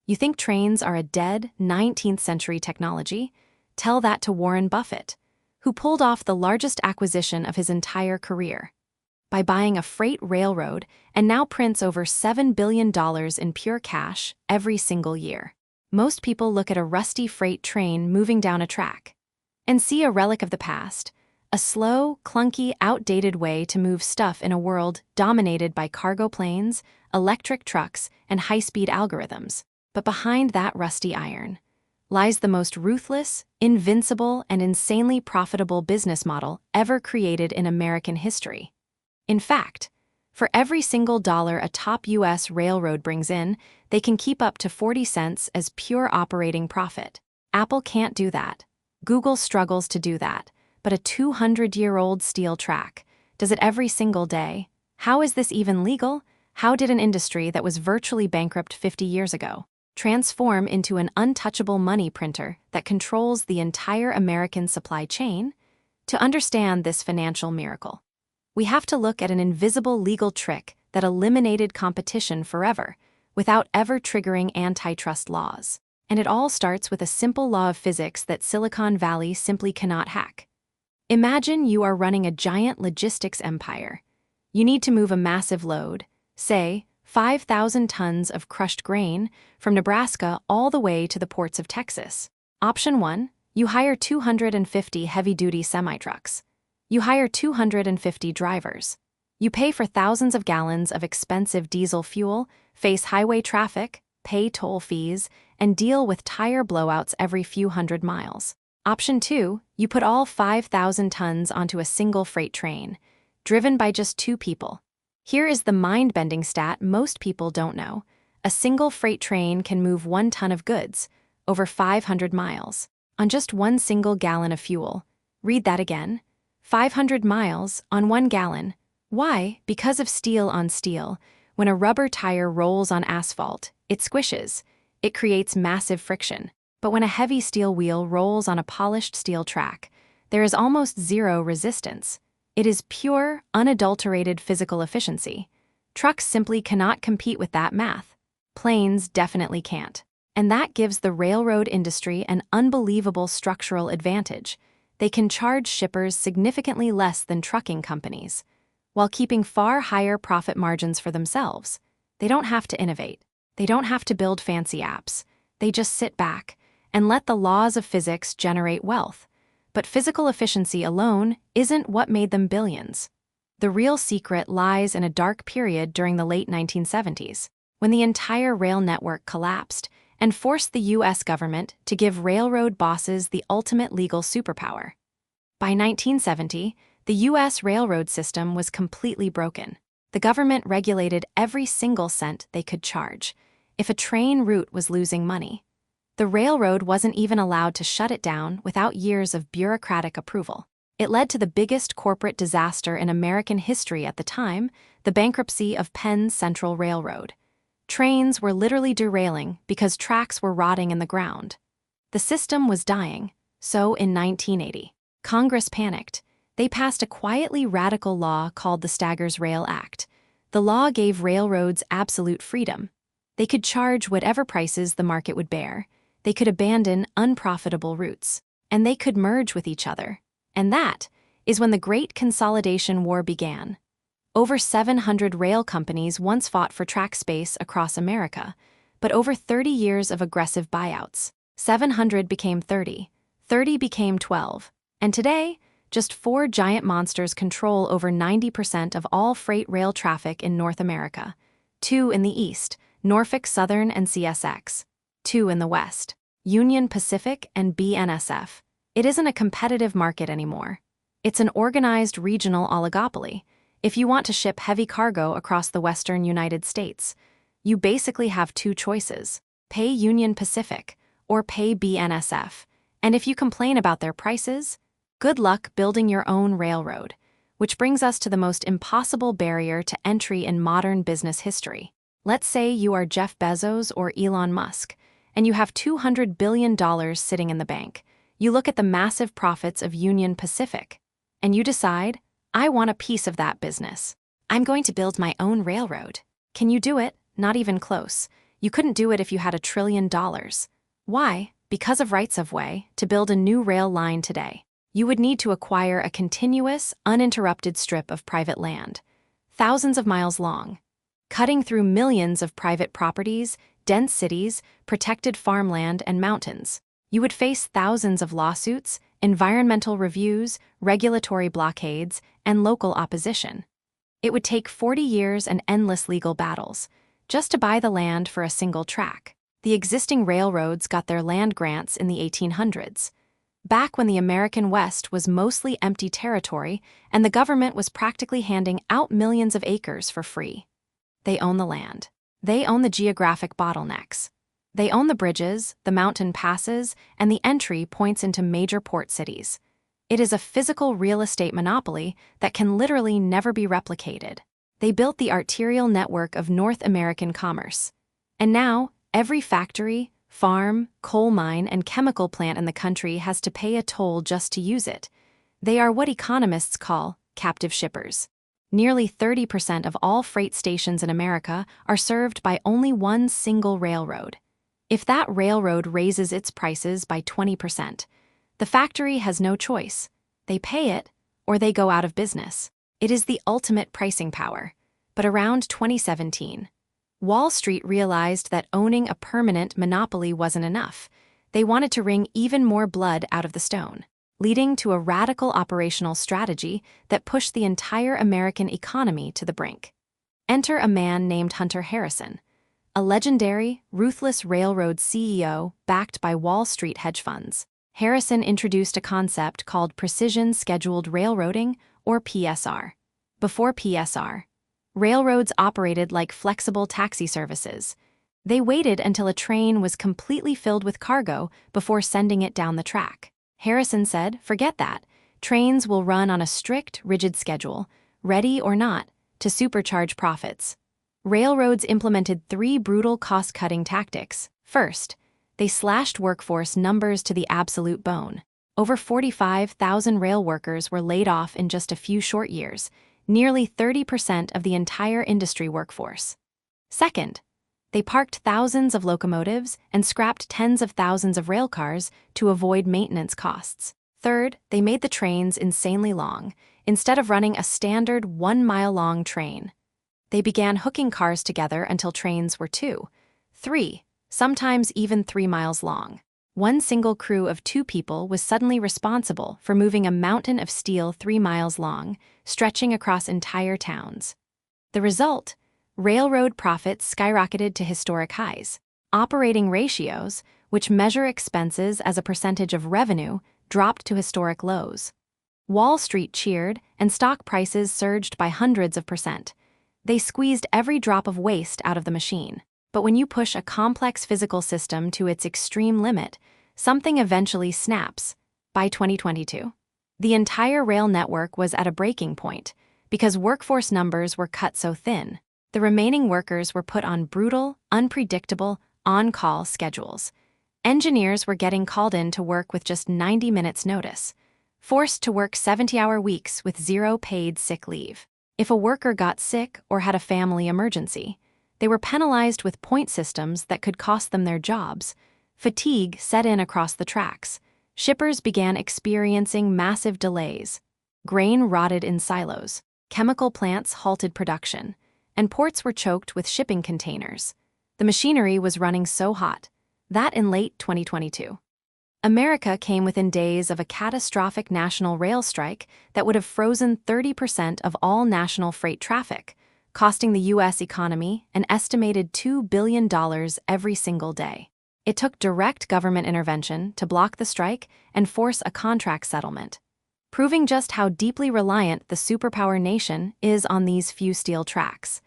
You think trains are a dead 19th century technology? Tell that to Warren Buffett, who pulled off the largest acquisition of his entire career by buying a freight railroad and now prints over $7 billion in pure cash every single year. Most people look at a rusty freight train moving down a track and see a relic of the past, a slow, clunky, outdated way to move stuff in a world dominated by cargo planes, electric trucks, and high-speed algorithms. But behind that rusty iron lies the most ruthless, invincible, and insanely profitable business model ever created in American history. In fact, for every single dollar a top U.S. railroad brings in, they can keep up to 40 cents as pure operating profit. Apple can't do that. Google struggles to do that. But a 200-year-old steel track does it every single day. How is this even legal? How did an industry that was virtually bankrupt 50 years ago transform into an untouchable money printer that controls the entire American supply chain? To understand this financial miracle, we have to look at an invisible legal trick that eliminated competition forever without ever triggering antitrust laws. And it all starts with a simple law of physics that Silicon Valley simply cannot hack. Imagine you are running a giant logistics empire. You need to move a massive load, say, 5,000 tons of crushed grain from Nebraska all the way to the ports of Texas. Option 1, you hire 250 heavy-duty semi-trucks. You hire 250 drivers. You pay for thousands of gallons of expensive diesel fuel, face highway traffic, pay toll fees, and deal with tire blowouts every few hundred miles. Option 2, you put all 5,000 tons onto a single freight train, driven by just 2 people. Here is the mind-bending stat most people don't know. A single freight train can move 1 ton of goods, over 500 miles, on just 1 single gallon of fuel. Read that again. 500 miles on 1 gallon. Why? Because of steel on steel. When a rubber tire rolls on asphalt, it squishes. It creates massive friction. But when a heavy steel wheel rolls on a polished steel track, there is almost zero resistance. It is pure, unadulterated physical efficiency. Trucks simply cannot compete with that math. Planes definitely can't. And that gives the railroad industry an unbelievable structural advantage. They can charge shippers significantly less than trucking companies, while keeping far higher profit margins for themselves. They don't have to innovate. They don't have to build fancy apps. They just sit back and let the laws of physics generate wealth. But physical efficiency alone isn't what made them billions. The real secret lies in a dark period during the late 1970s, when the entire rail network collapsed and forced the U.S. government to give railroad bosses the ultimate legal superpower. By 1970, the U.S. railroad system was completely broken. The government regulated every single cent they could charge. If a train route was losing money, the railroad wasn't even allowed to shut it down without years of bureaucratic approval. It led to the biggest corporate disaster in American history at the time, the bankruptcy of Penn Central Railroad. Trains were literally derailing because tracks were rotting in the ground. The system was dying, so in 1980, Congress panicked. They passed a quietly radical law called the Staggers Rail Act. The law gave railroads absolute freedom. They could charge whatever prices the market would bear. They could abandon unprofitable routes, and they could merge with each other. And that is when the Great Consolidation War began. Over 700 rail companies once fought for track space across America, but over 30 years of aggressive buyouts, 700 became 30, 30 became 12, and today, just 4 giant monsters control over 90% of all freight rail traffic in North America. 2 in the east, Norfolk Southern and CSX. 2 in the west, Union Pacific and BNSF. It isn't a competitive market anymore. It's an organized regional oligopoly. If you want to ship heavy cargo across the western United States, you basically have 2 choices: pay Union Pacific or pay BNSF. And if you complain about their prices, good luck building your own railroad. Which brings us to the most impossible barrier to entry in modern business history. Let's say you are Jeff Bezos or Elon Musk, and you have $200 billion sitting in the bank. You look at the massive profits of Union Pacific, and you decide, I want a piece of that business. I'm going to build my own railroad. Can you do it? Not even close. You couldn't do it if you had $1 trillion. Why? Because of rights-of-way. To build a new rail line today, you would need to acquire a continuous, uninterrupted strip of private land, thousands of miles long, cutting through millions of private properties, dense cities, protected farmland, and mountains. You would face thousands of lawsuits, environmental reviews, regulatory blockades, and local opposition. It would take 40 years and endless legal battles just to buy the land for a single track. The existing railroads got their land grants in the 1800s, back when the American West was mostly empty territory and the government was practically handing out millions of acres for free. They own the land. They own the geographic bottlenecks. They own the bridges, the mountain passes, and the entry points into major port cities. It is a physical real estate monopoly that can literally never be replicated. They built the arterial network of North American commerce. And now, every factory, farm, coal mine, and chemical plant in the country has to pay a toll just to use it. They are what economists call captive shippers. Nearly 30% of all freight stations in America are served by only one single railroad. If that railroad raises its prices by 20%, the factory has no choice. They pay it, or they go out of business. It is the ultimate pricing power. But around 2017, Wall Street realized that owning a permanent monopoly wasn't enough. They wanted to wring even more blood out of the stone, leading to a radical operational strategy that pushed the entire American economy to the brink. Enter a man named Hunter Harrison, a legendary, ruthless railroad CEO backed by Wall Street hedge funds. Harrison introduced a concept called precision scheduled railroading, or PSR. Before PSR, railroads operated like flexible taxi services. They waited until a train was completely filled with cargo before sending it down the track. Harrison said, "Forget that. Trains will run on a strict, rigid schedule, ready or not, to supercharge profits." Railroads implemented 3 brutal cost-cutting tactics. First, they slashed workforce numbers to the absolute bone. Over 45,000 rail workers were laid off in just a few short years, nearly 30% of the entire industry workforce. Second, they parked thousands of locomotives and scrapped tens of thousands of railcars to avoid maintenance costs. Third, they made the trains insanely long. Instead of running a standard 1-mile-long train, they began hooking cars together until trains were 2, 3, sometimes even 3 miles long. One single crew of 2 people was suddenly responsible for moving a mountain of steel 3 miles long, stretching across entire towns. The result? Railroad profits skyrocketed to historic highs. Operating ratios, which measure expenses as a percentage of revenue, dropped to historic lows. Wall Street cheered, and stock prices surged by hundreds of percent. They squeezed every drop of waste out of the machine. But when you push a complex physical system to its extreme limit, something eventually snaps. By 2022, the entire rail network was at a breaking point because workforce numbers were cut so thin. The remaining workers were put on brutal, unpredictable, on-call schedules. Engineers were getting called in to work with just 90 minutes notice, forced to work 70-hour weeks with 0 paid sick leave. If a worker got sick or had a family emergency, they were penalized with point systems that could cost them their jobs. Fatigue set in across the tracks. Shippers began experiencing massive delays. Grain rotted in silos. Chemical plants halted production, and ports were choked with shipping containers. The machinery was running so hot that in late 2022, America came within days of a catastrophic national rail strike that would have frozen 30% of all national freight traffic, costing the U.S. economy an estimated $2 billion every single day. It took direct government intervention to block the strike and force a contract settlement, proving just how deeply reliant the superpower nation is on these few steel tracks.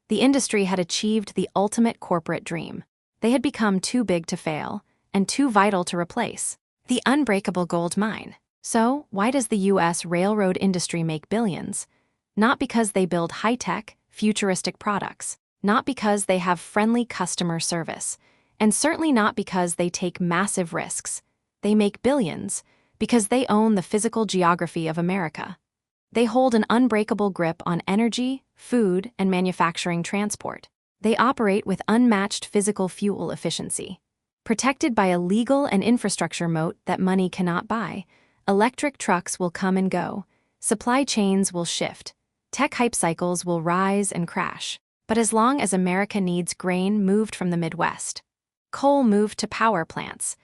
The industry had achieved the ultimate corporate dream. They had become too big to fail and too vital to replace. The unbreakable gold mine. So, why does the U.S. railroad industry make billions? Not because they build high-tech, futuristic products, not because they have friendly customer service, and certainly not because they take massive risks. They make billions because they own the physical geography of America. They hold an unbreakable grip on energy, food, and manufacturing transport. They operate with unmatched physical fuel efficiency. Protected by a legal and infrastructure moat that money cannot buy, electric trucks will come and go, supply chains will shift, tech hype cycles will rise and crash. But as long as America needs grain moved from the Midwest, coal moved to power plants,